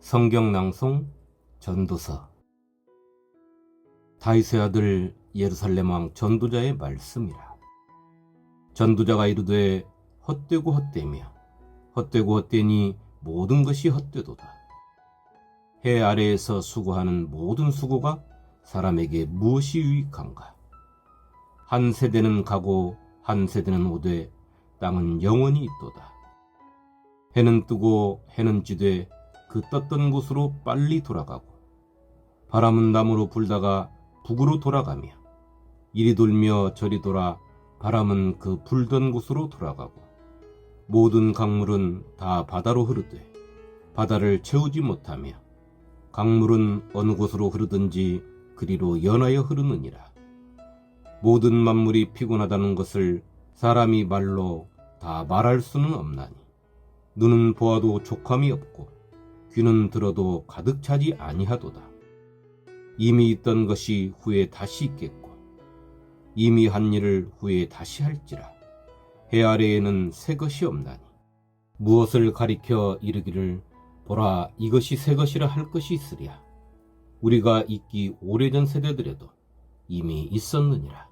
성경 낭송 전도서. 다윗의 아들 예루살렘 왕 전도자의 말씀이라. 전도자가 이르되 헛되고 헛되며 헛되고 헛되니 모든 것이 헛되도다. 해 아래에서 수고하는 모든 수고가 사람에게 무엇이 유익한가? 한 세대는 가고 한 세대는 오되 땅은 영원히 있도다. 해는 뜨고 해는 지되 그 떴던 곳으로 빨리 돌아가고, 바람은 남으로 불다가 북으로 돌아가며, 이리 돌며 저리 돌아 바람은 그 불던 곳으로 돌아가고, 모든 강물은 다 바다로 흐르되 바다를 채우지 못하며, 강물은 어느 곳으로 흐르든지 그리로 연하여 흐르느니라. 모든 만물이 피곤하다는 것을 사람이 말로 다 말할 수는 없나니, 눈은 보아도 족함이 없고 귀는 들어도 가득 차지 아니하도다. 이미 있던 것이 후에 다시 있겠고, 이미 한 일을 후에 다시 할지라. 해 아래에는 새 것이 없나니, 무엇을 가리켜 이르기를 보라 이것이 새 것이라 할 것이 있으랴. 우리가 있기 오래전 세대들에도 이미 있었느니라.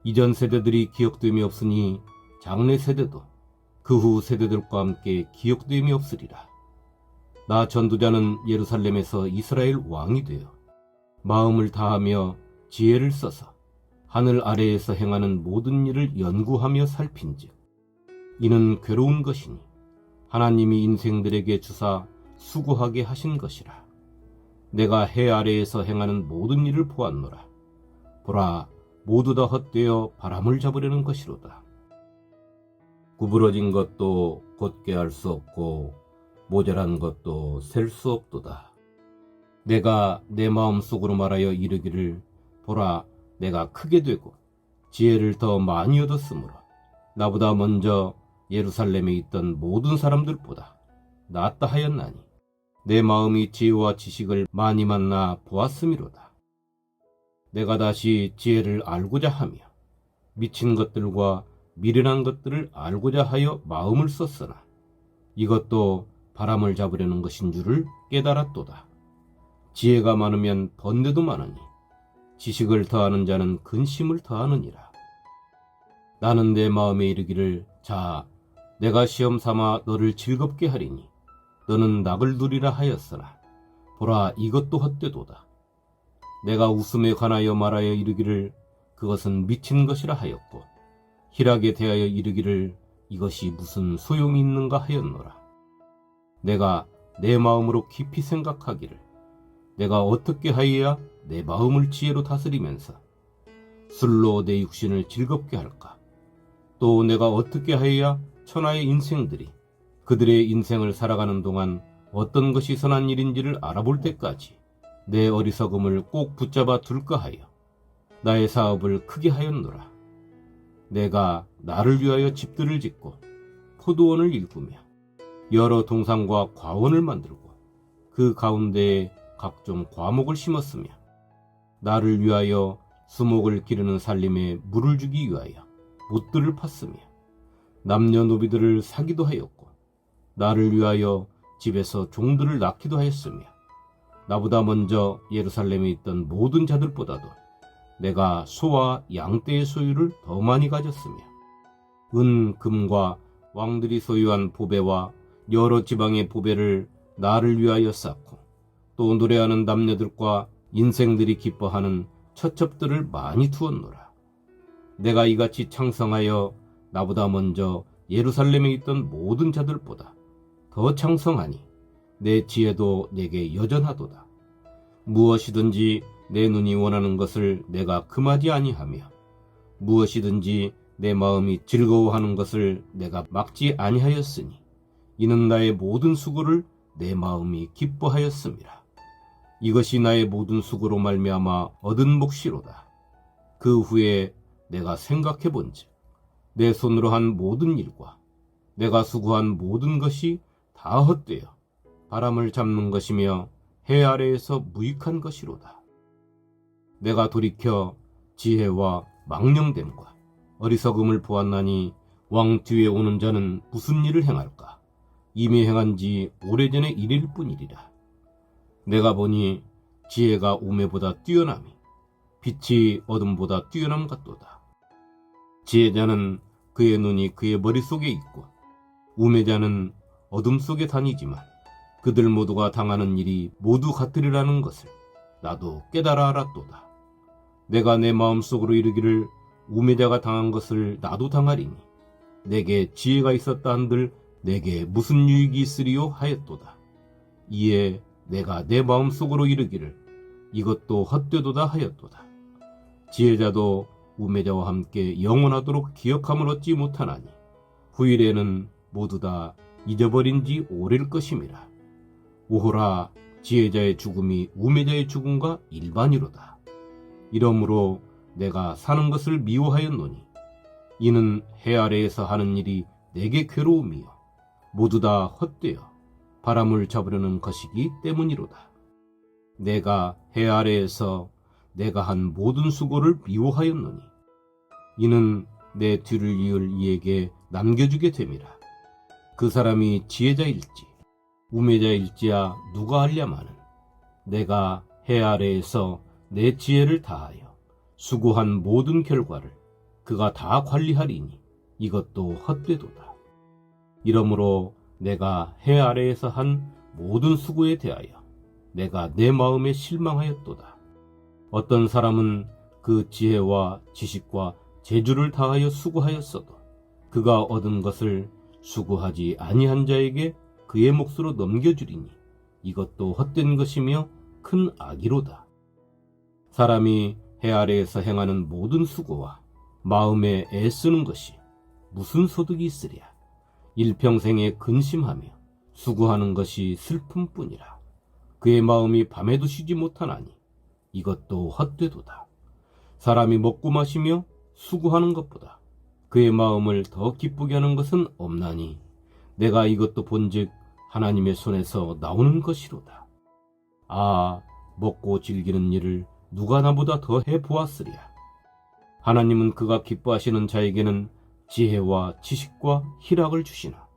이전 세대들이 기억됨이 없으니 장래 세대도 그 후 세대들과 함께 기억됨이 없으리라. 나 전도자는 예루살렘에서 이스라엘 왕이 되어 마음을 다하며 지혜를 써서 하늘 아래에서 행하는 모든 일을 연구하며 살핀즉, 이는 괴로운 것이니 하나님이 인생들에게 주사 수고하게 하신 것이라. 내가 해 아래에서 행하는 모든 일을 보았노라. 보라, 모두 다 헛되어 바람을 잡으려는 것이로다. 구부러진 것도 곧게 할 수 없고 모자란 것도 셀 수 없도다. 내가 내 마음속으로 말하여 이르기를 보라 내가 크게 되고 지혜를 더 많이 얻었으므로 나보다 먼저 예루살렘에 있던 모든 사람들보다 낫다 하였나니, 내 마음이 지혜와 지식을 많이 만나 보았음이로다. 내가 다시 지혜를 알고자 하며 미친 것들과 미련한 것들을 알고자 하여 마음을 썼으나 이것도 바람을 잡으려는 것인 줄을 깨달았도다. 지혜가 많으면 번뇌도 많으니 지식을 더하는 자는 근심을 더하느니라. 나는 내 마음에 이르기를 자, 내가 시험 삼아 너를 즐겁게 하리니 너는 낙을 누리라 하였으나 보라 이것도 헛되도다. 내가 웃음에 관하여 말하여 이르기를 그것은 미친 것이라 하였고, 희락에 대하여 이르기를 이것이 무슨 소용이 있는가 하였노라. 내가 내 마음으로 깊이 생각하기를 내가 어떻게 하여야 내 마음을 지혜로 다스리면서 술로 내 육신을 즐겁게 할까? 또 내가 어떻게 하여야 천하의 인생들이 그들의 인생을 살아가는 동안 어떤 것이 선한 일인지를 알아볼 때까지 내 어리석음을 꼭 붙잡아 둘까 하여 나의 사업을 크게 하였노라. 내가 나를 위하여 집들을 짓고 포도원을 일구며 여러 동산과 과원을 만들고 그 가운데에 각종 과목을 심었으며, 나를 위하여 수목을 기르는 살림에 물을 주기 위하여 못들을 팠으며, 남녀노비들을 사기도 하였고, 나를 위하여 집에서 종들을 낳기도 하였으며, 나보다 먼저 예루살렘에 있던 모든 자들보다도 내가 소와 양떼의 소유를 더 많이 가졌으며, 은, 금과 왕들이 소유한 보배와 여러 지방의 보배를 나를 위하여 쌓고, 또 노래하는 남녀들과 인생들이 기뻐하는 처첩들을 많이 두었노라. 내가 이같이 창성하여 나보다 먼저 예루살렘에 있던 모든 자들보다 더 창성하니 내 지혜도 내게 여전하도다. 무엇이든지 내 눈이 원하는 것을 내가 금하지 아니하며, 무엇이든지 내 마음이 즐거워하는 것을 내가 막지 아니하였으니, 이는 나의 모든 수고를 내 마음이 기뻐하였음이라. 이것이 나의 모든 수고로 말미암아 얻은 몫이로다. 그 후에 내가 생각해 본즉 내 손으로 한 모든 일과 내가 수고한 모든 것이 다 헛되어 바람을 잡는 것이며 해 아래에서 무익한 것이로다. 내가 돌이켜 지혜와 망령됨과 어리석음을 보았나니 왕 뒤에 오는 자는 무슨 일을 행할까? 이미 행한 지 오래전의 일일 뿐이리라. 내가 보니 지혜가 우매보다 뛰어남이 빛이 어둠보다 뛰어남 같도다. 지혜자는 그의 눈이 그의 머릿속에 있고 우매자는 어둠 속에 다니지만 그들 모두가 당하는 일이 모두 같으리라는 것을 나도 깨달아 알았도다. 내가 내 마음속으로 이르기를 우매자가 당한 것을 나도 당하리니 내게 지혜가 있었다 한들 내게 무슨 유익이 있으리요 하였도다. 이에 내가 내 마음속으로 이르기를 이것도 헛되도다 하였도다. 지혜자도 우매자와 함께 영원하도록 기억함을 얻지 못하나니 후일에는 모두 다 잊어버린 지 오래일 것임이라. 오호라, 지혜자의 죽음이 우매자의 죽음과 일반이로다. 이러므로 내가 사는 것을 미워하였노니 이는 해 아래에서 하는 일이 내게 괴로움이요 모두 다 헛되어 바람을 잡으려는 것이기 때문이로다. 내가 해 아래에서 내가 한 모든 수고를 미워하였노니 이는 내 뒤를 이을 이에게 남겨주게 됨이라. 그 사람이 지혜자일지 우매자일지야 누가 알랴마는 내가 해 아래에서 내 지혜를 다하여 수고한 모든 결과를 그가 다 관리하리니 이것도 헛되도다. 이러므로 내가 해 아래에서 한 모든 수고에 대하여 내가 내 마음에 실망하였도다. 어떤 사람은 그 지혜와 지식과 재주를 다하여 수고하였어도 그가 얻은 것을 수고하지 아니한 자에게 그의 몫으로 넘겨주리니 이것도 헛된 것이며 큰 악이로다. 사람이 해 아래에서 행하는 모든 수고와 마음에 애쓰는 것이 무슨 소득이 있으랴. 일평생에 근심하며 수고하는 것이 슬픔뿐이라. 그의 마음이 밤에도 쉬지 못하나니 이것도 헛되도다. 사람이 먹고 마시며 수고하는 것보다 그의 마음을 더 기쁘게 하는 것은 없나니 내가 이것도 본즉 하나님의 손에서 나오는 것이로다. 아, 먹고 즐기는 일을 누가 나보다 더 해보았으랴. 하나님은 그가 기뻐하시는 자에게는 지혜와 지식과 희락을 주시나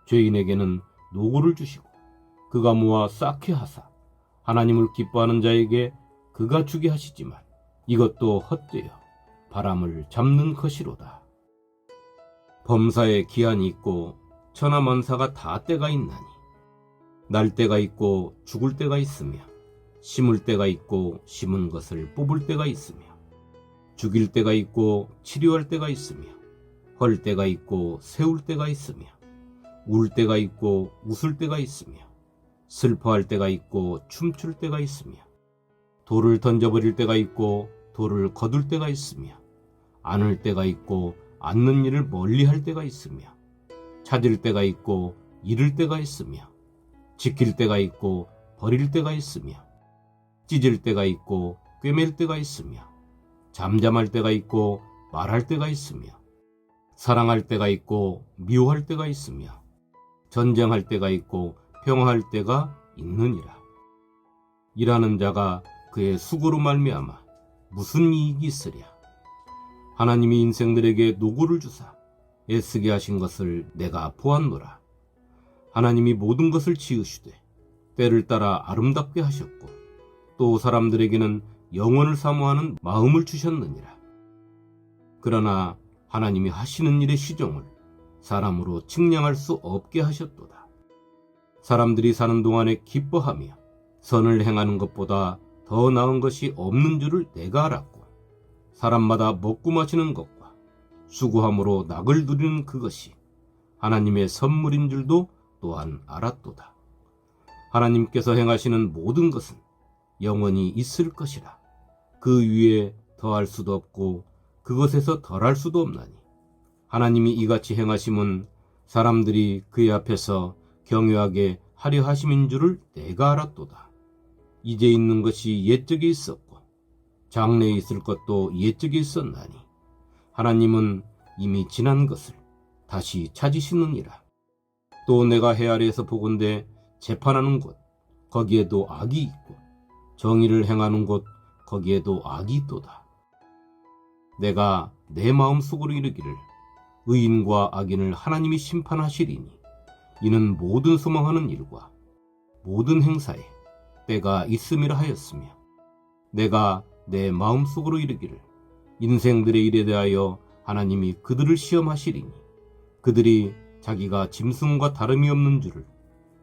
죄인에게는 노고를 주시고 그가 모아 쌓게 하사 하나님을 기뻐하는 자에게 그가 주게 하시지만 이것도 헛되어 바람을 잡는 것이로다. 범사에 기한이 있고 천하만사가 다 때가 있나니 날 때가 있고 죽을 때가 있으며 심을 때가 있고 심은 것을 뽑을 때가 있으며 죽일 때가 있고 치료할 때가 있으며 헐 때가 있고 세울 때가 있으며 울 때가 있고 웃을 때가 있으며 슬퍼할 때가 있고 춤출 때가 있으며 돌을 던져버릴 때가 있고 돌을 거둘 때가 있으며 안을 때가 있고 앉는 일을 멀리할 때가 있으며 찾을 때가 있고 잃을 때가 있으며 지킬 때가 있고 버릴 때가 있으며 찢을 때가 있고 꿰맬 때가 있으며 잠잠할 때가 있고 말할 때가 있으며 사랑할 때가 있고 미워할 때가 있으며 전쟁할 때가 있고 평화할 때가 있느니라. 일하는 자가 그의 수고로 말미암아 무슨 이익이 있으랴. 하나님이 인생들에게 노고를 주사 애쓰게 하신 것을 내가 보았노라. 하나님이 모든 것을 지으시되 때를 따라 아름답게 하셨고 또 사람들에게는 영원을 사모하는 마음을 주셨느니라. 그러나 하나님이 하시는 일의 시종을 사람으로 측량할 수 없게 하셨도다. 사람들이 사는 동안에 기뻐하며 선을 행하는 것보다 더 나은 것이 없는 줄을 내가 알았고 사람마다 먹고 마시는 것과 수고함으로 낙을 누리는 그것이 하나님의 선물인 줄도 또한 알았도다. 하나님께서 행하시는 모든 것은 영원히 있을 것이라. 그 위에 더할 수도 없고 그것에서 덜할 수도 없나니 하나님이 이같이 행하심은 사람들이 그의 앞에서 경외하게 하려 하심인 줄을 내가 알았도다. 이제 있는 것이 옛적에 있었고 장래에 있을 것도 옛적에 있었나니 하나님은 이미 지난 것을 다시 찾으시느니라. 또 내가 해 아래에서 보건대 재판하는 곳 거기에도 악이 있고 정의를 행하는 곳 거기에도 악이 있도다. 내가 내 마음속으로 이르기를 의인과 악인을 하나님이 심판하시리니 이는 모든 소망하는 일과 모든 행사에 때가 있음이라 하였으며 내가 내 마음속으로 이르기를 인생들의 일에 대하여 하나님이 그들을 시험하시리니 그들이 자기가 짐승과 다름이 없는 줄을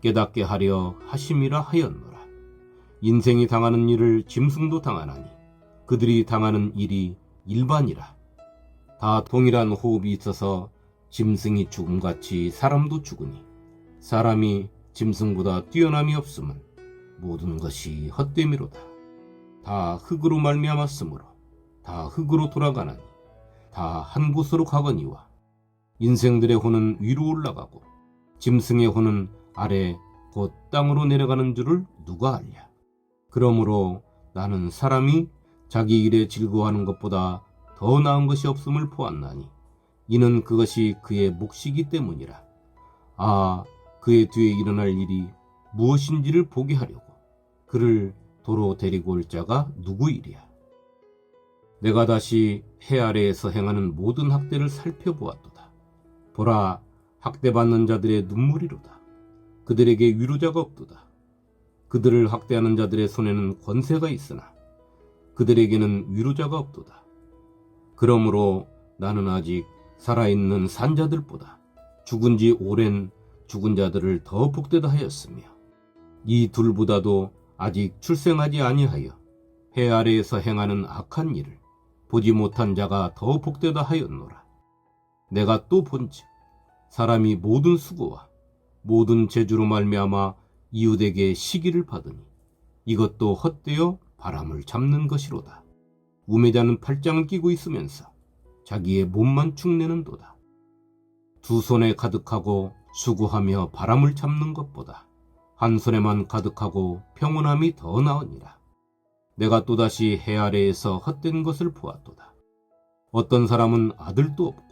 깨닫게 하려 하심이라 하였노라. 인생이 당하는 일을 짐승도 당하나니 그들이 당하는 일이 일반이라. 다 동일한 호흡이 있어서 짐승이 죽음같이 사람도 죽으니 사람이 짐승보다 뛰어남이 없음은 모든 것이 헛됨이로다. 다 흙으로 말미암았으므로 다 흙으로 돌아가나니 다 한 곳으로 가거니와 인생들의 혼은 위로 올라가고 짐승의 혼은 아래 곧 땅으로 내려가는 줄을 누가 알랴. 그러므로 나는 사람이 자기 일에 즐거워하는 것보다 더 나은 것이 없음을 보았나니 이는 그것이 그의 몫이기 때문이라. 그의 뒤에 일어날 일이 무엇인지를 보게 하려고 그를 도로 데리고 올 자가 누구이랴. 내가 다시 해 아래에서 행하는 모든 학대를 살펴보았도다. 보라, 학대받는 자들의 눈물이로다. 그들에게 위로자가 없도다. 그들을 학대하는 자들의 손에는 권세가 있으나 그들에게는 위로자가 없도다. 그러므로 나는 아직 살아있는 산자들보다 죽은 지 오랜 죽은 자들을 더 복되다 하였으며 이 둘보다도 아직 출생하지 아니하여 해 아래에서 행하는 악한 일을 보지 못한 자가 더 복되다 하였노라. 내가 또 본즉 사람이 모든 수고와 모든 재주로 말미암아 이웃에게 시기를 받으니 이것도 헛되어 바람을 잡는 것이로다. 우매자는 팔짱을 끼고 있으면서 자기의 몸만 축내는도다. 두 손에 가득하고 수고하며 바람을 잡는 것보다 한 손에만 가득하고 평온함이 더 나으니라. 내가 또다시 해 아래에서 헛된 것을 보았도다. 어떤 사람은 아들도 없고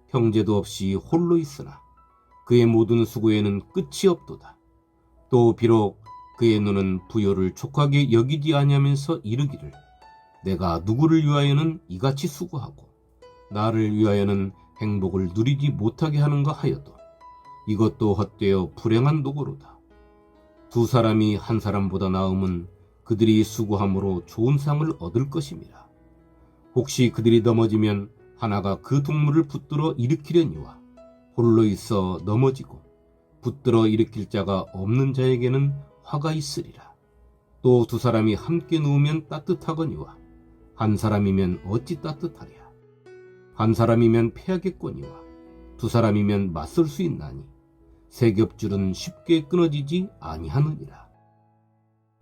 형제도 없이 홀로 있으나 그의 모든 수고에는 끝이 없도다. 또 비록 그의 눈은 부요를 촉하게 여기지 아니하면서 이르기를 내가 누구를 위하여는 이같이 수고하고 나를 위하여는 행복을 누리지 못하게 하는가 하여도 이것도 헛되어 불행한 노고로다. 두 사람이 한 사람보다 나음은 그들이 수고함으로 좋은 상을 얻을 것임이라. 혹시 그들이 넘어지면 하나가 그 동물을 붙들어 일으키려니와 홀로 있어 넘어지고 붙들어 일으킬 자가 없는 자에게는 화가 있으리라. 또 두 사람이 함께 누우면 따뜻하거니와 한 사람이면 어찌 따뜻하랴. 한 사람이면 패하겠거니와 두 사람이면 맞설 수 있나니 세 겹줄은 쉽게 끊어지지 아니하느니라.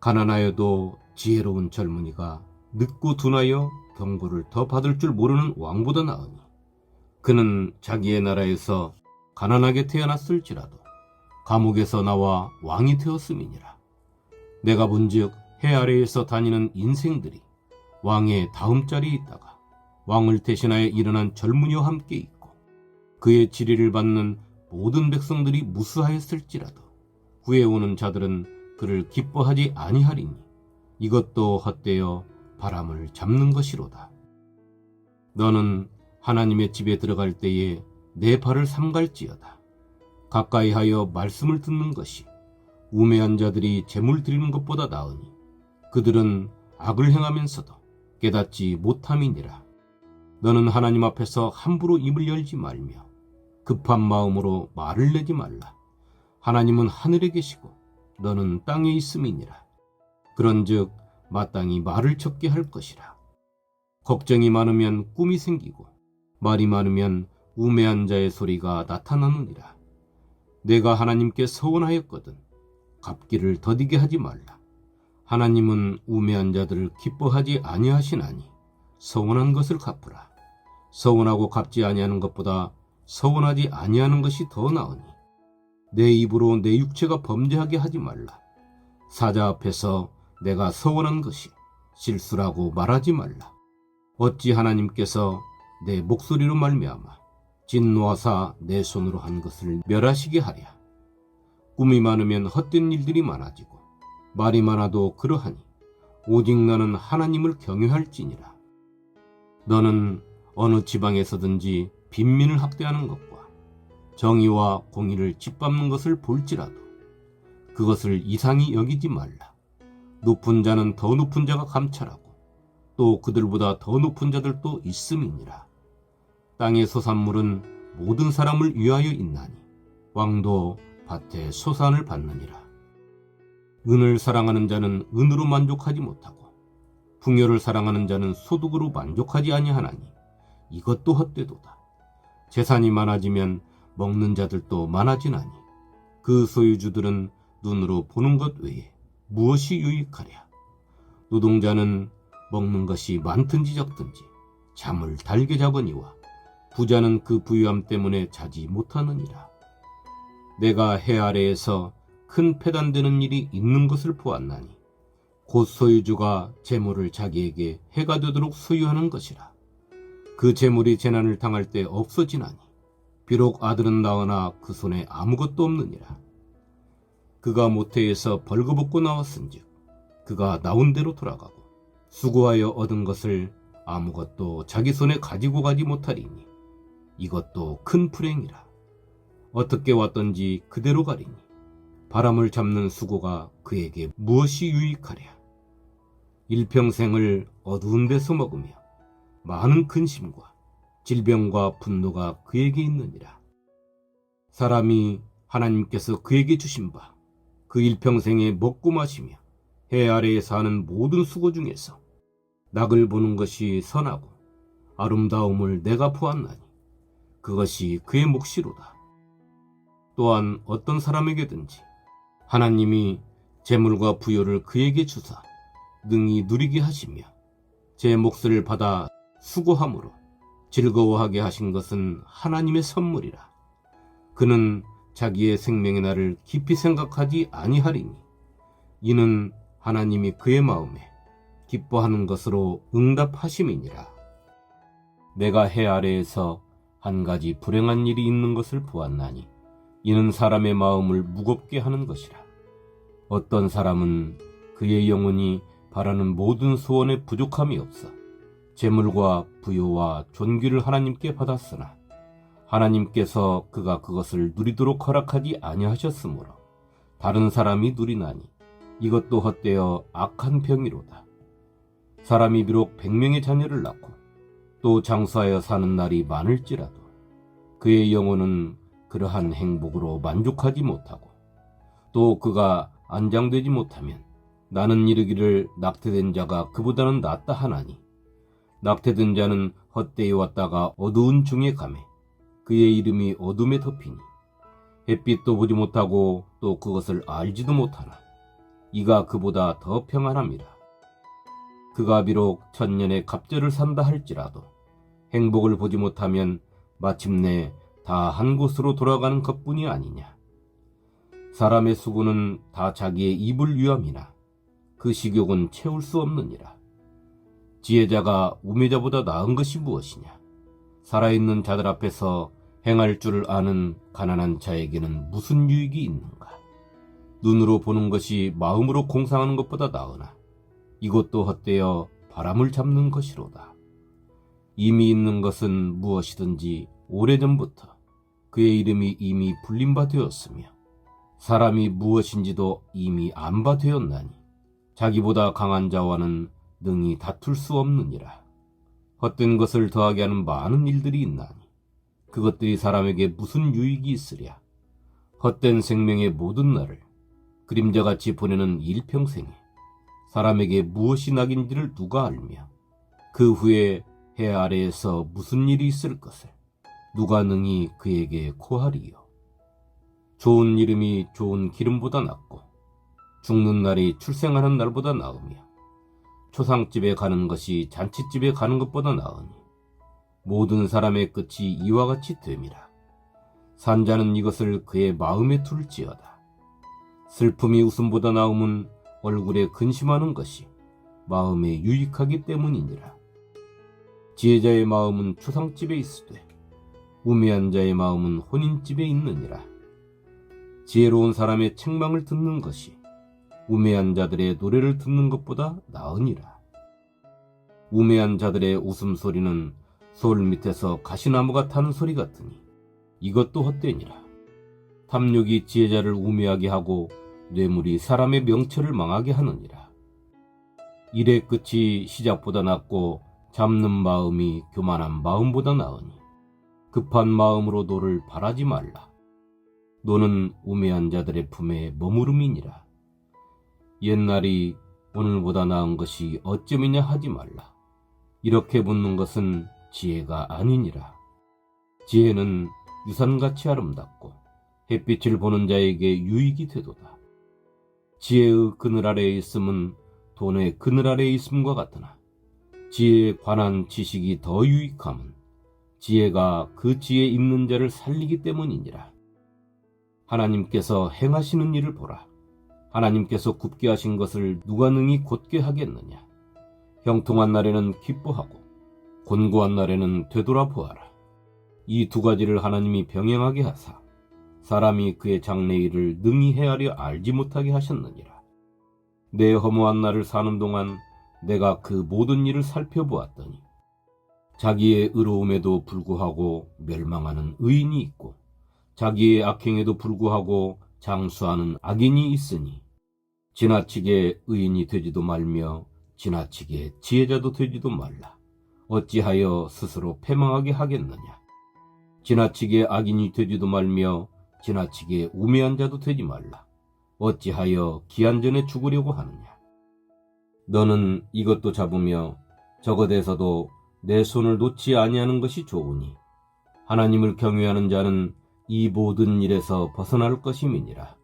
가난하여도 지혜로운 젊은이가 늙고 둔하여 경고를 더 받을 줄 모르는 왕보다 나으니 그는 자기의 나라에서 가난하게 태어났을지라도 감옥에서 나와 왕이 되었음이니라. 내가 본즉 해 아래에서 다니는 인생들이 왕의 다음 자리에 있다가 왕을 대신하여 일어난 젊은이와 함께 있고 그의 지리를 받는 모든 백성들이 무수하였을지라도 후에 오는 자들은 그를 기뻐하지 아니하리니 이것도 헛되어 바람을 잡는 것이로다. 너는 하나님의 집에 들어갈 때에 내 발을 삼갈지어다. 가까이 하여 말씀을 듣는 것이 우매한 자들이 재물 드리는 것보다 나으니 그들은 악을 행하면서도 깨닫지 못함이니라. 너는 하나님 앞에서 함부로 입을 열지 말며 급한 마음으로 말을 내지 말라. 하나님은 하늘에 계시고 너는 땅에 있음이니라. 그런즉 마땅히 말을 적게 할 것이라. 걱정이 많으면 꿈이 생기고 말이 많으면 우매한 자의 소리가 나타나느니라. 내가 하나님께 서원하였거든 갚기를 더디게 하지 말라. 하나님은 우매한 자들을 기뻐하지 아니하시나니 서원한 것을 갚으라. 서원하고 갚지 아니하는 것보다 서원하지 아니하는 것이 더 나으니 내 입으로 내 육체가 범죄하게 하지 말라. 사자 앞에서 내가 서원한 것이 실수라고 말하지 말라. 어찌 하나님께서 내 목소리로 말미암아 진노하사 내 손으로 한 것을 멸하시게 하랴. 꿈이 많으면 헛된 일들이 많아지고 말이 많아도 그러하니 오직 너는 하나님을 경외할지니라. 너는 어느 지방에서든지 빈민을 학대하는 것과 정의와 공의를 짓밟는 것을 볼지라도 그것을 이상히 여기지 말라. 높은 자는 더 높은 자가 감찰하고 또 그들보다 더 높은 자들도 있음이니라. 땅의 소산물은 모든 사람을 위하여 있나니 왕도 밭에 소산을 받느니라. 은을 사랑하는 자는 은으로 만족하지 못하고 풍요를 사랑하는 자는 소득으로 만족하지 아니하나니 이것도 헛되도다. 재산이 많아지면 먹는 자들도 많아지나니 그 소유주들은 눈으로 보는 것 외에 무엇이 유익하랴. 노동자는 먹는 것이 많든지 적든지 잠을 달게 자거니와 부자는 그 부유함 때문에 자지 못하느니라. 내가 해 아래에서 큰 패단되는 일이 있는 것을 보았나니 곧 소유주가 재물을 자기에게 해가 되도록 소유하는 것이라. 그 재물이 재난을 당할 때 없어지나니 비록 아들은 낳으나 그 손에 아무것도 없느니라. 그가 모태에서 벌거벗고 나왔은즉 그가 나온 대로 돌아가고 수고하여 얻은 것을 아무것도 자기 손에 가지고 가지 못하리니 이것도 큰 불행이라. 어떻게 왔던지 그대로 가리니 바람을 잡는 수고가 그에게 무엇이 유익하랴. 일평생을 어두운 데서 먹으며 많은 근심과 질병과 분노가 그에게 있느니라. 사람이 하나님께서 그에게 주신 바 그 일평생에 먹고 마시며 해 아래에 사는 모든 수고 중에서 낙을 보는 것이 선하고 아름다움을 내가 보았나니 그것이 그의 몫이로다. 또한 어떤 사람에게든지 하나님이 재물과 부요를 그에게 주사 능히 누리게 하시며 제 몫을 받아 수고함으로 즐거워하게 하신 것은 하나님의 선물이라. 그는 자기의 생명의 날을 깊이 생각하지 아니하리니 이는 하나님이 그의 마음에 기뻐하는 것으로 응답하심이니라. 내가 해 아래에서 한 가지 불행한 일이 있는 것을 보았나니 이는 사람의 마음을 무겁게 하는 것이라. 어떤 사람은 그의 영혼이 바라는 모든 소원에 부족함이 없어 재물과 부요와 존귀를 하나님께 받았으나 하나님께서 그가 그것을 누리도록 허락하지 아니하셨으므로 다른 사람이 누리나니 이것도 헛되어 악한 병이로다. 사람이 비록 100명의 자녀를 낳고 또 장수하여 사는 날이 많을지라도 그의 영혼은 그러한 행복으로 만족하지 못하고 또 그가 안장되지 못하면 나는 이르기를 낙태된 자가 그보다는 낫다 하나니 낙태된 자는 헛되이 왔다가 어두운 중에 가매 그의 이름이 어둠에 덮이니 햇빛도 보지 못하고 또 그것을 알지도 못하나 이가 그보다 더 평안함이라. 그가 비록 1000년의 갑절을 산다 할지라도 행복을 보지 못하면 마침내 다 한 곳으로 돌아가는 것뿐이 아니냐. 사람의 수고는 다 자기의 입을 위함이나 그 식욕은 채울 수 없느니라. 지혜자가 우매자보다 나은 것이 무엇이냐. 살아있는 자들 앞에서 행할 줄을 아는 가난한 자에게는 무슨 유익이 있는가. 눈으로 보는 것이 마음으로 공상하는 것보다 나으나 이것도 헛되어 바람을 잡는 것이로다. 이미 있는 것은 무엇이든지 오래전부터 그의 이름이 이미 불린 바 되었으며 사람이 무엇인지도 이미 안 바 되었나니 자기보다 강한 자와는 능히 다툴 수 없느니라. 헛된 것을 더하게 하는 많은 일들이 있나니 그것들이 사람에게 무슨 유익이 있으랴. 헛된 생명의 모든 날을 그림자같이 보내는 일평생에 사람에게 무엇이 낙인지를 누가 알며 그 후에 해 아래에서 무슨 일이 있을 것을 누가 능히 그에게 고하리요. 좋은 이름이 좋은 기름보다 낫고 죽는 날이 출생하는 날보다 나으며 초상집에 가는 것이 잔치집에 가는 것보다 나으니 모든 사람의 끝이 이와 같이 됨이라. 산자는 이것을 그의 마음에 둘지어다. 슬픔이 웃음보다 나음은 얼굴에 근심하는 것이 마음에 유익하기 때문이니라. 지혜자의 마음은 초상집에 있으되 우매한 자의 마음은 혼인집에 있느니라. 지혜로운 사람의 책망을 듣는 것이 우매한 자들의 노래를 듣는 것보다 나으니라. 우매한 자들의 웃음소리는 솔 밑에서 가시나무가 타는 소리 같으니 이것도 헛되니라. 탐욕이 지혜자를 우매하게 하고 뇌물이 사람의 명철을 망하게 하느니라. 일의 끝이 시작보다 낫고 잡는 마음이 교만한 마음보다 나으니 급한 마음으로 노를 바라지 말라. 노는 우매한 자들의 품에 머무름이니라. 옛날이 오늘보다 나은 것이 어쩌이냐 하지 말라. 이렇게 묻는 것은 지혜가 아니니라. 지혜는 유산같이 아름답고 햇빛을 보는 자에게 유익이 되도다. 지혜의 그늘 아래에 있음은 돈의 그늘 아래에 있음과 같으나 지혜에 관한 지식이 더 유익함은 지혜가 그 지혜 있는 자를 살리기 때문이니라. 하나님께서 행하시는 일을 보라. 하나님께서 굽게 하신 것을 누가 능히 곧게 하겠느냐. 형통한 날에는 기뻐하고 곤고한 날에는 되돌아보아라. 이 두 가지를 하나님이 병행하게 하사 사람이 그의 장래일을 능히 헤아려 알지 못하게 하셨느니라. 내 허무한 날을 사는 동안 내가 그 모든 일을 살펴보았더니 자기의 의로움에도 불구하고 멸망하는 의인이 있고 자기의 악행에도 불구하고 장수하는 악인이 있으니 지나치게 의인이 되지도 말며 지나치게 지혜자도 되지도 말라. 어찌하여 스스로 패망하게 하겠느냐. 지나치게 악인이 되지도 말며 지나치게 우매한 자도 되지 말라. 어찌하여 기한 전에 죽으려고 하느냐. 너는 이것도 잡으며 저것에서도 내 손을 놓지 아니하는 것이 좋으니 하나님을 경외하는 자는 이 모든 일에서 벗어날 것임이니라.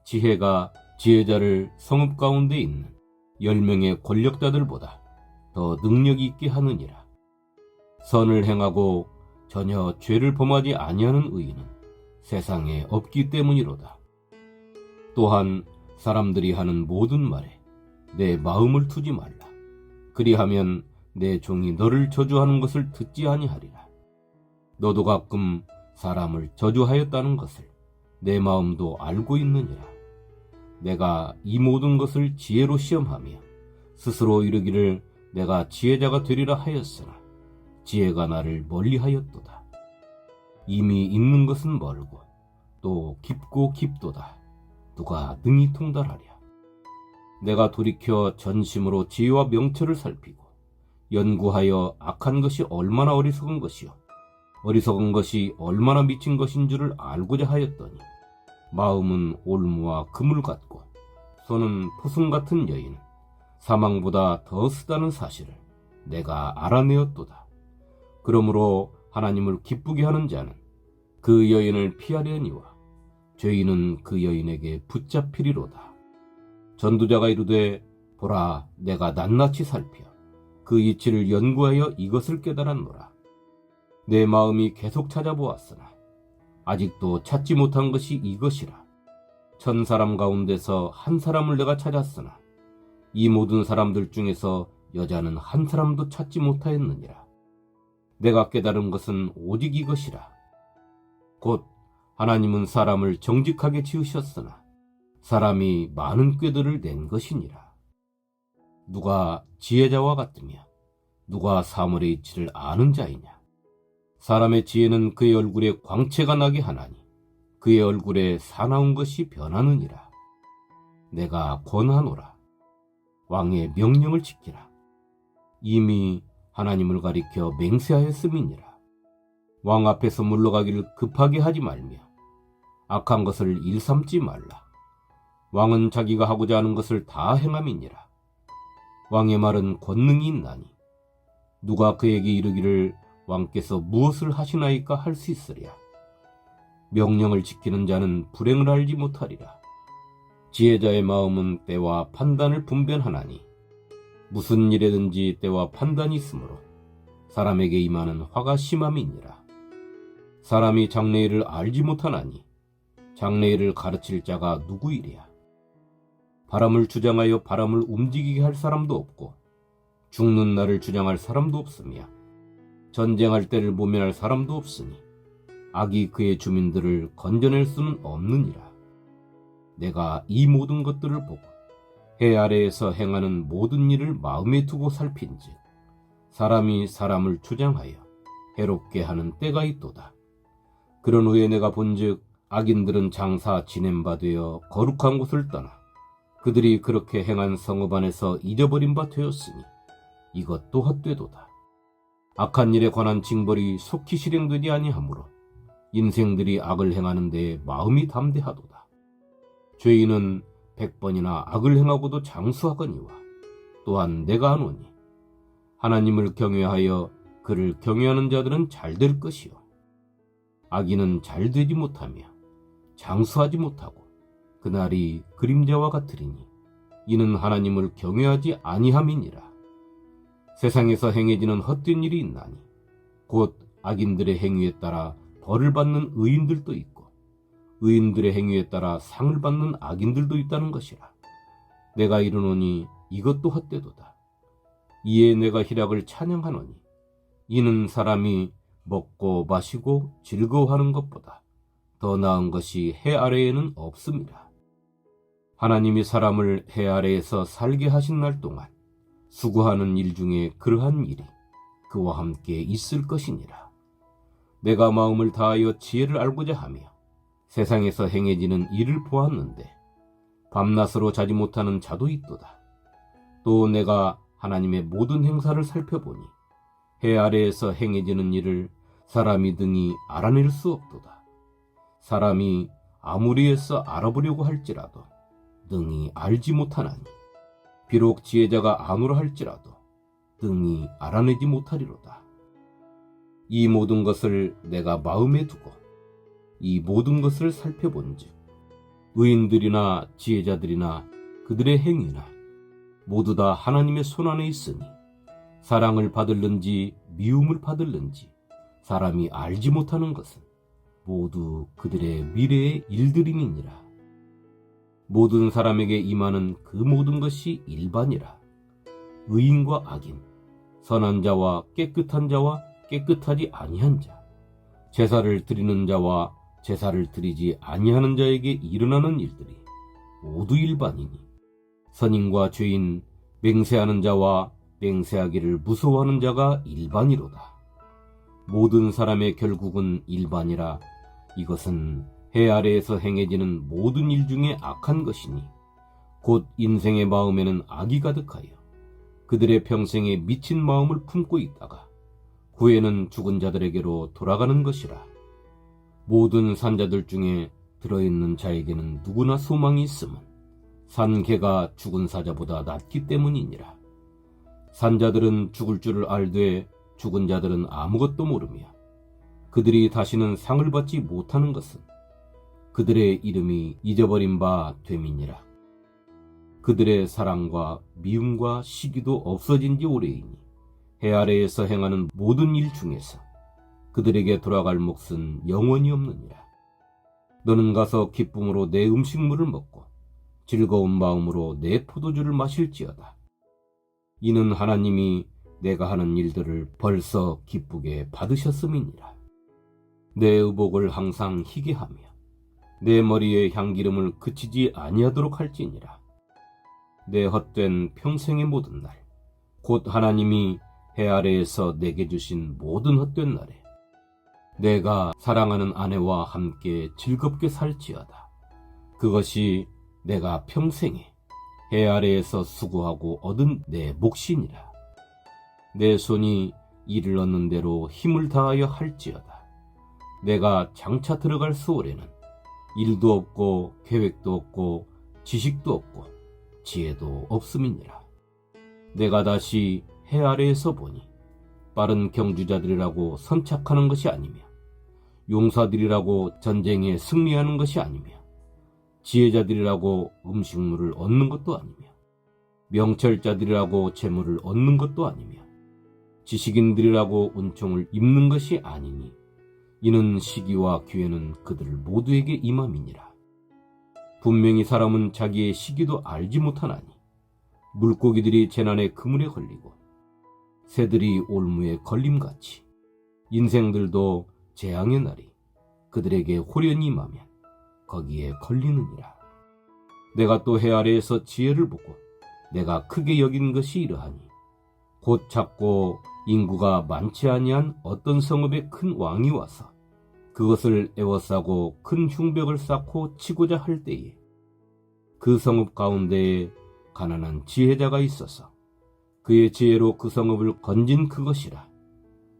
지혜가 지혜자를 성읍 가운데 있는 10명의 권력자들보다 더 능력이 있게 하느니라. 선을 행하고 전혀 죄를 범하지 아니하는 의인은 세상에 없기 때문이로다. 또한 사람들이 하는 모든 말에 내 마음을 두지 말라. 그리하면 내 종이 너를 저주하는 것을 듣지 아니하리라. 너도 가끔 사람을 저주하였다는 것을 내 마음도 알고 있느니라. 내가 이 모든 것을 지혜로 시험하며 스스로 이르기를 내가 지혜자가 되리라 하였으나 지혜가 나를 멀리하였도다. 이미 있는 것은 멀고 또 깊고 깊도다. 누가 능히 통달하랴. 내가 돌이켜 전심으로 지혜와 명철을 살피고 연구하여 악한 것이 얼마나 어리석은 것이요 어리석은 것이 얼마나 미친 것인 줄을 알고자 하였더니 마음은 올무와 그물 같고 손은 포승 같은 여인 사망보다 더 쓰다는 사실을 내가 알아내었도다. 그러므로 하나님을 기쁘게 하는 자는 그 여인을 피하려니와 죄인은 그 여인에게 붙잡히리로다. 전도자가 이르되 보라 내가 낱낱이 살펴 그 이치를 연구하여 이것을 깨달았노라. 내 마음이 계속 찾아보았으나 아직도 찾지 못한 것이 이것이라. 1000사람 가운데서 한 사람을 내가 찾았으나 이 모든 사람들 중에서 여자는 한 사람도 찾지 못하였느니라. 내가 깨달은 것은 오직 이것이라. 곧 하나님은 사람을 정직하게 지으셨으나 사람이 많은 꾀들을 낸 것이니라. 누가 지혜자와 같으며 누가 사물의 이치를 아는 자이냐. 사람의 지혜는 그의 얼굴에 광채가 나게 하나니 그의 얼굴에 사나운 것이 변하느니라. 내가 권하노라. 왕의 명령을 지키라. 이미 하나님을 가리켜 맹세하였음이니라. 왕 앞에서 물러가기를 급하게 하지 말며 악한 것을 일삼지 말라. 왕은 자기가 하고자 하는 것을 다 행함이니라. 왕의 말은 권능이 있나니 누가 그에게 이르기를 왕께서 무엇을 하시나이까 할 수 있으랴. 명령을 지키는 자는 불행을 알지 못하리라. 지혜자의 마음은 때와 판단을 분별하나니 무슨 일에든지 때와 판단이 있으므로 사람에게 임하는 화가 심함이니라. 사람이 장래일을 알지 못하나니 장래일을 가르칠 자가 누구이랴. 바람을 주장하여 바람을 움직이게 할 사람도 없고 죽는 날을 주장할 사람도 없으며 전쟁할 때를 모면할 사람도 없으니 악이 그의 주민들을 건져낼 수는 없느니라. 내가 이 모든 것들을 보고 해 아래에서 행하는 모든 일을 마음에 두고 살핀즉 사람이 사람을 주장하여 해롭게 하는 때가 있도다. 그런 후에 내가 본즉 악인들은 장사 지낸 바 되어 거룩한 곳을 떠나 그들이 그렇게 행한 성읍 안에서 잊어버린 바 되었으니 이것도 헛되도다. 악한 일에 관한 징벌이 속히 실행되지 아니하므로 인생들이 악을 행하는 데에 마음이 담대하도다. 죄인은 100번이나 악을 행하고도 장수하거니와 또한 내가 하노니 하나님을 경외하여 그를 경외하는 자들은 잘 될 것이요 악인은 잘 되지 못하며 장수하지 못하고 그날이 그림자와 같으리니 이는 하나님을 경외하지 아니함이니라. 세상에서 행해지는 헛된 일이 있나니 곧 악인들의 행위에 따라 벌을 받는 의인들도 있고 의인들의 행위에 따라 상을 받는 악인들도 있다는 것이라. 내가 이르노니 이것도 헛되도다. 이에 내가 희락을 찬양하노니 이는 사람이 먹고 마시고 즐거워하는 것보다 더 나은 것이 해 아래에는 없음이라. 하나님이 사람을 해 아래에서 살게 하신 날 동안 수고하는 일 중에 그러한 일이 그와 함께 있을 것이니라. 내가 마음을 다하여 지혜를 알고자 하며 세상에서 행해지는 일을 보았는데 밤낮으로 자지 못하는 자도 있도다. 또 내가 하나님의 모든 행사를 살펴보니 해 아래에서 행해지는 일을 사람이 등이 알아낼 수 없도다. 사람이 아무리 애써 알아보려고 할지라도 등이 알지 못하나니 비록 지혜자가 아노라 할지라도 등이 알아내지 못하리로다. 이 모든 것을 내가 마음에 두고 이 모든 것을 살펴본즉 의인들이나 지혜자들이나 그들의 행위나 모두 다 하나님의 손안에 있으니 사랑을 받을는지 미움을 받을는지 사람이 알지 못하는 것은 모두 그들의 미래의 일들이니라. 모든 사람에게 임하는 그 모든 것이 일반이라. 의인과 악인, 선한 자와 깨끗한 자와 깨끗하지 아니한 자, 제사를 드리는 자와 제사를 드리지 아니하는 자에게 일어나는 일들이 모두 일반이니 선인과 죄인, 맹세하는 자와 맹세하기를 무서워하는 자가 일반이로다. 모든 사람의 결국은 일반이라. 이것은 해 아래에서 행해지는 모든 일 중에 악한 것이니 곧 인생의 마음에는 악이 가득하여 그들의 평생에 미친 마음을 품고 있다가 후에는 죽은 자들에게로 돌아가는 것이라. 모든 산자들 중에 들어있는 자에게는 누구나 소망이 있음은 산 개가 죽은 사자보다 낫기 때문이니라. 산자들은 죽을 줄을 알되 죽은 자들은 아무것도 모르며 그들이 다시는 상을 받지 못하는 것은 그들의 이름이 잊어버린 바 됨이니라. 그들의 사랑과 미움과 시기도 없어진 지 오래이니 해 아래에서 행하는 모든 일 중에서 그들에게 돌아갈 몫은 영원히 없느니라. 너는 가서 기쁨으로 내 음식물을 먹고 즐거운 마음으로 내 포도주를 마실지어다. 이는 하나님이 내가 하는 일들을 벌써 기쁘게 받으셨음이니라. 내 의복을 항상 희게 하며 내 머리에 향기름을 그치지 아니하도록 할지니라. 내 헛된 평생의 모든 날, 곧 하나님이 해 아래에서 내게 주신 모든 헛된 날에 내가 사랑하는 아내와 함께 즐겁게 살지어다. 그것이 내가 평생에 해 아래에서 수고하고 얻은 내 몫이니라. 내 손이 일을 얻는 대로 힘을 다하여 할지어다. 내가 장차 들어갈 수월에는 일도 없고 계획도 없고 지식도 없고 지혜도 없음이니라. 내가 다시 해 아래에서 보니 빠른 경주자들이라고 선착하는 것이 아니며 용사들이라고 전쟁에 승리하는 것이 아니며 지혜자들이라고 음식물을 얻는 것도 아니며 명철자들이라고 재물을 얻는 것도 아니며 지식인들이라고 은총을 입는 것이 아니니 이는 시기와 기회는 그들 모두에게 임함이니라. 분명히 사람은 자기의 시기도 알지 못하나니 물고기들이 재난의 그물에 걸리고 새들이 올무에 걸림같이 인생들도 재앙의 날이 그들에게 홀연히 임하면 거기에 걸리느니라. 내가 또 해 아래에서 지혜를 보고 내가 크게 여긴 것이 이러하니 곧 작고 인구가 많지 아니한 어떤 성읍에 큰 왕이 와서 그것을 에워싸고 큰 흉벽을 쌓고 치고자 할 때에 그 성읍 가운데에 가난한 지혜자가 있어서 그의 지혜로 그 성읍을 건진 그것이라.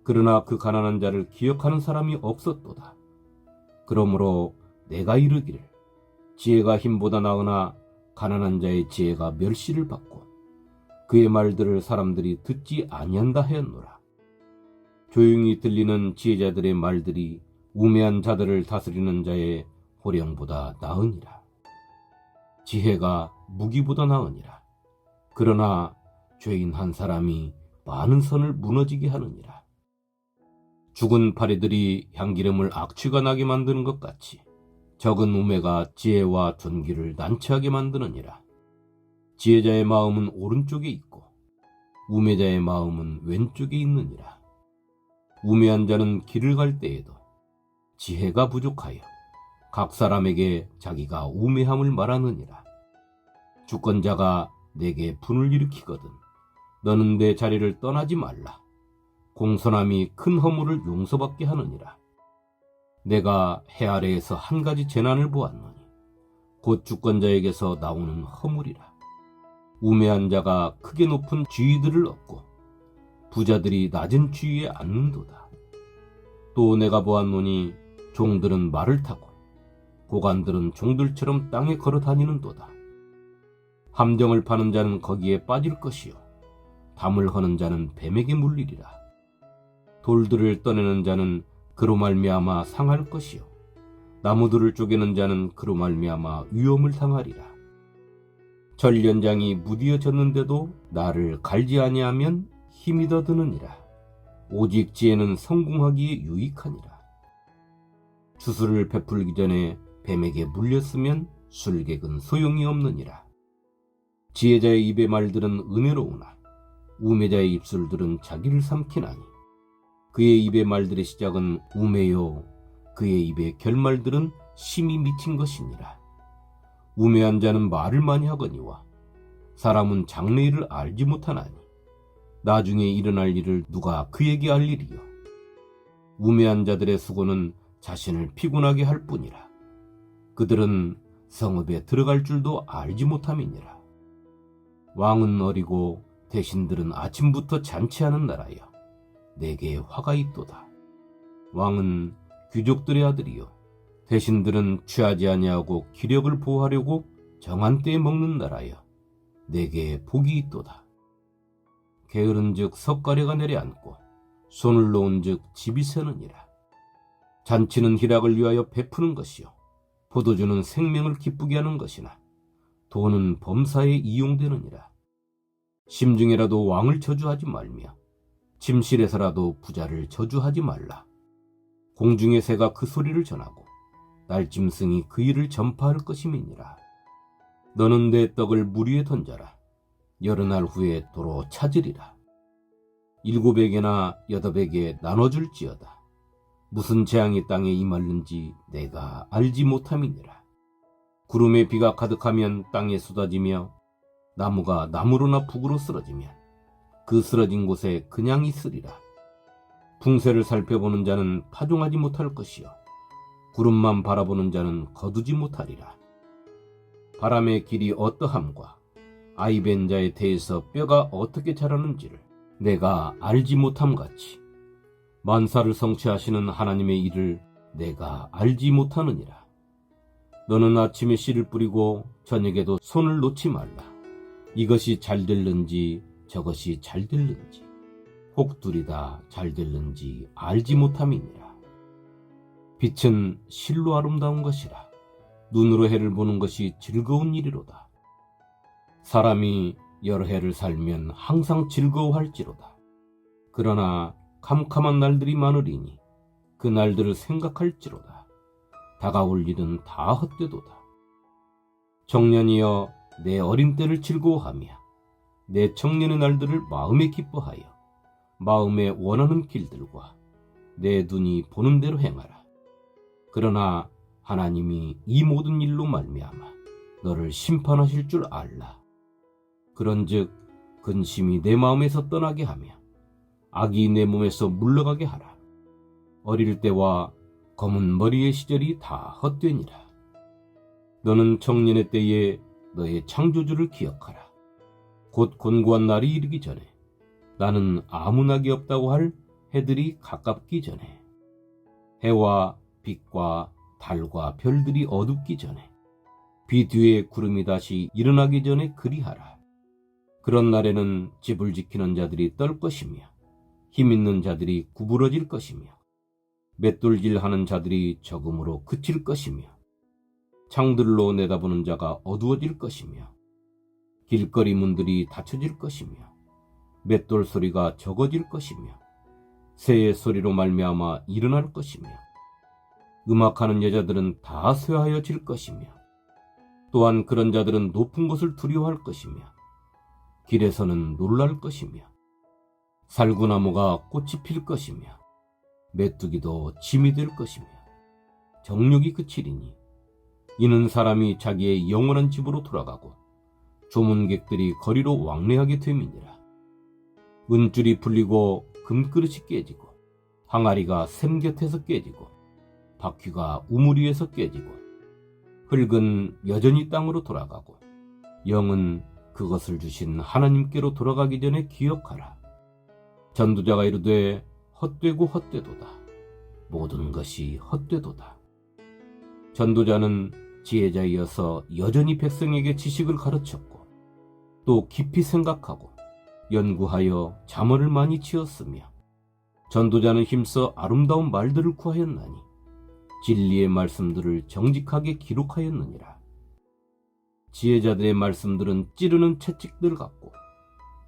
그러나 그 가난한 자를 기억하는 사람이 없었도다. 그러므로 내가 이르기를 지혜가 힘보다 나으나 가난한 자의 지혜가 멸시를 받고 그의 말들을 사람들이 듣지 아니한다 하였노라. 조용히 들리는 지혜자들의 말들이 우매한 자들을 다스리는 자의 호령보다 나으니라. 지혜가 무기보다 나으니라. 그러나 죄인 한 사람이 많은 선을 무너지게 하느니라. 죽은 파리들이 향기름을 악취가 나게 만드는 것 같이 적은 우매가 지혜와 존귀를 난처하게 만드느니라. 지혜자의 마음은 오른쪽에 있고 우매자의 마음은 왼쪽에 있느니라. 우매한 자는 길을 갈 때에도 지혜가 부족하여 각 사람에게 자기가 우매함을 말하느니라. 주권자가 내게 분을 일으키거든 너는 내 자리를 떠나지 말라. 공손함이 큰 허물을 용서받게 하느니라. 내가 해 아래에서 한 가지 재난을 보았노니 곧 주권자에게서 나오는 허물이라. 우매한 자가 크게 높은 지위들을 얻고 부자들이 낮은 지위에 앉는도다. 또 내가 보았노니 종들은 말을 타고 고관들은 종들처럼 땅에 걸어 다니는도다. 함정을 파는 자는 거기에 빠질 것이요 담을 허는 자는 뱀에게 물리리라. 돌들을 떠내는 자는 그로 말미암아 상할 것이요 나무들을 쪼개는 자는 그로 말미암아 위험을 당하리라. 전련장이 무디어졌는데도 나를 갈지 아니하면 힘이 더 드느니라. 오직 지혜는 성공하기에 유익하니라. 주술을 베풀기 전에 뱀에게 물렸으면 술객은 소용이 없느니라. 지혜자의 입의 말들은 은혜로우나 우매자의 입술들은 자기를 삼키나니 그의 입의 말들의 시작은 우매요 그의 입의 결말들은 심히 미친 것이니라. 우매한 자는 말을 많이 하거니와 사람은 장래일을 알지 못하나니 나중에 일어날 일을 누가 그에게 알리리요. 우매한 자들의 수고는 자신을 피곤하게 할 뿐이라. 그들은 성읍에 들어갈 줄도 알지 못함이니라. 왕은 어리고 대신들은 아침부터 잔치하는 나라여 내게 화가 있도다. 왕은 귀족들의 아들이요 대신들은 취하지 아니하고 기력을 보호하려고 정한 때에 먹는 나라여 내게 복이 있도다. 게으른즉 석가래가 내려앉고 손을 놓은즉 집이 새느니라. 잔치는 희락을 위하여 베푸는 것이요 포도주는 생명을 기쁘게 하는 것이나 돈은 범사에 이용되느니라. 심중에라도 왕을 저주하지 말며 침실에서라도 부자를 저주하지 말라. 공중의 새가 그 소리를 전하고 날짐승이 그 일을 전파할 것임이니라. 너는 내 떡을 물 위에 던져라. 여러 날 후에 도로 찾으리라. 7에게나 8에게 나눠줄지어다. 무슨 재앙이 땅에 임하는지 내가 알지 못함이니라. 구름에 비가 가득하면 땅에 쏟아지며 나무가 나무로나 북으로 쓰러지면 그 쓰러진 곳에 그냥 있으리라. 풍세를 살펴보는 자는 파종하지 못할 것이요 구름만 바라보는 자는 거두지 못하리라. 바람의 길이 어떠함과 아이벤 자의 태에서 뼈가 어떻게 자라는지를 내가 알지 못함같이 만사를 성취하시는 하나님의 일을 내가 알지 못하느니라. 너는 아침에 씨를 뿌리고 저녁에도 손을 놓지 말라. 이것이 잘 될는지 저것이 잘 될는지 혹 둘이 다 잘 될는지 알지 못함이니라. 빛은 실로 아름다운 것이라. 눈으로 해를 보는 것이 즐거운 일이로다. 사람이 여러 해를 살면 항상 즐거워할지로다. 그러나 캄캄한 날들이 많으리니 그 날들을 생각할지로다. 다가올 일은 다 헛되도다. 청년이여 내 어린 때를 즐거워하며 내 청년의 날들을 마음에 기뻐하여 마음에 원하는 길들과 내 눈이 보는 대로 행하라. 그러나 하나님이 이 모든 일로 말미암아 너를 심판하실 줄 알라. 그런즉 근심이 내 마음에서 떠나게 하며 악이 내 몸에서 물러가게 하라. 어릴 때와 검은 머리의 시절이 다 헛되니라. 너는 청년의 때에 너의 창조주를 기억하라. 곧 곤고한 날이 이르기 전에, 나는 아무 낙이 없다고 할 해들이 가깝기 전에, 해와 빛과 달과 별들이 어둡기 전에, 비 뒤에 구름이 다시 일어나기 전에 그리하라. 그런 날에는 집을 지키는 자들이 떨 것이며, 힘 있는 자들이 구부러질 것이며, 맷돌질하는 자들이 적음으로 그칠 것이며, 창들로 내다보는 자가 어두워질 것이며, 길거리 문들이 닫혀질 것이며, 맷돌 소리가 적어질 것이며, 새의 소리로 말미암아 일어날 것이며, 음악하는 여자들은 다 쇠하여질 것이며, 또한 그런 자들은 높은 곳을 두려워할 것이며, 길에서는 놀랄 것이며, 살구나무가 꽃이 필 것이며, 메뚜기도 짐이 될 것이며, 정욕이 그치리니, 이는 사람이 자기의 영원한 집으로 돌아가고 조문객들이 거리로 왕래하게 됨이니라. 은줄이 풀리고 금그릇이 깨지고, 항아리가 샘 곁에서 깨지고, 바퀴가 우물 위에서 깨지고, 흙은 여전히 땅으로 돌아가고, 영은 그것을 주신 하나님께로 돌아가기 전에 기억하라. 전도자가 이르되 헛되고 헛되도다. 모든 것이 헛되도다. 전도자는 지혜자이어서 여전히 백성에게 지식을 가르쳤고, 또 깊이 생각하고 연구하여 잠언을 많이 지었으며, 전도자는 힘써 아름다운 말들을 구하였나니 진리의 말씀들을 정직하게 기록하였느니라. 지혜자들의 말씀들은 찌르는 채찍들 같고,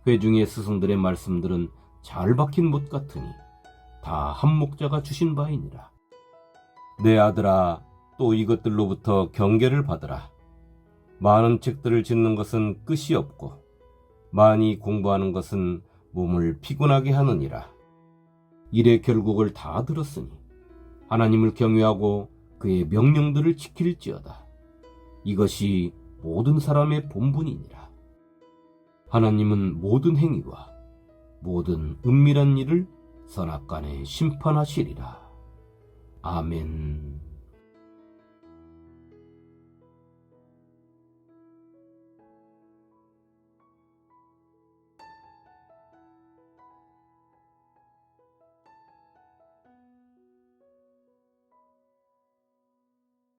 회중의 스승들의 말씀들은 잘 박힌 못 같으니 다 한 목자가 주신 바이니라. 내 아들아, 또 이것들로부터 경계를 받으라. 많은 책들을 짓는 것은 끝이 없고, 많이 공부하는 것은 몸을 피곤하게 하느니라. 일의 결국을 다 들었으니 하나님을 경외하고 그의 명령들을 지킬지어다. 이것이 모든 사람의 본분이니라. 하나님은 모든 행위와 모든 은밀한 일을 선악간에 심판하시리라. 아멘.